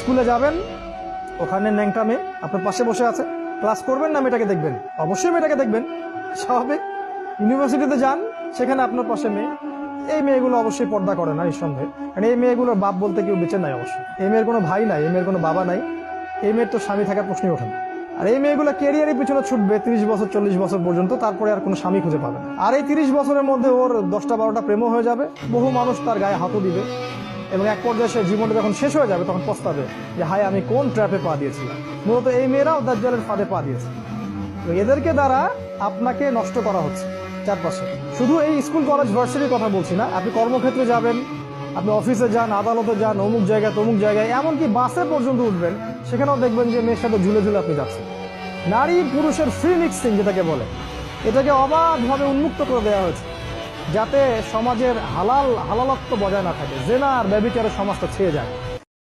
স্কুলে যাবেন, ওখানে ন্যাংটা মেয়ে আপনার পাশে বসে আছে, ক্লাস করবেন না মেয়েটাকে দেখবেন? অবশ্যই মেয়েটাকে দেখবেন, স্বাভাবিক। ইউনিভার্সিটিতে যান, সেখানে আপনার পাশে মেয়ে, এই মেয়েগুলো অবশ্যই পর্দা করে না নিঃসন্দেহে, কারণ এই মেয়েগুলোর বাপ বলতে কেউ বেঁচে নাই অবশ্যই। এই মেয়ের কোনো ভাই নাই, এই মেয়ের কোনো বাবা নাই, এই মেয়ের তো স্বামী থাকার প্রশ্নই ওঠে না। আর এই মেয়েগুলো ক্যারিয়ারের পিছনে ছুটবে 30 বছর 40 বছর পর্যন্ত, তারপরে আর কোনো স্বামী খুঁজে পাবে না। আর এই 30 বছরের মধ্যে ওর 10টা 12টা প্রেমও হয়ে যাবে, বহু মানুষ তার গায়ে হাতও দিবে, এবং এক পর্যায়ে সে জীবনটা যখন শেষ হয়ে যাবে তখন পস্তাবে যে হায় আমি কোন ট্র্যাপে পা দিয়েছিলাম। মূলত এই মেয়েরাও দাজ্জালের ফাঁদে পা দিয়েছে। এদেরকে দ্বারা আপনাকে নষ্ট করা হচ্ছে চারপাশে। শুধু এই স্কুল কলেজ ভার্সিটির কথা বলছি না, আপনি কর্মক্ষেত্রে যাবেন, আপনি অফিসে যান, আদালতে যান, অমুক জায়গায় তমুক জায়গায়, এমনকি বাসে পর্যন্ত উঠবেন, সেখানেও দেখবেন যে মেয়ের সাথে ঝুলে ঝুলে আপনি যাচ্ছেন। নারী পুরুষের ফ্রি মিক্সিং যেটাকে বলে, এটাকে অবাধভাবে উন্মুক্ত করে দেওয়া হয়েছে, যাতে সমাজের হালালত্ব বজায় না থাকে, জেনা আর ব্যভিচারের সমাজটা ছেয়ে যায়।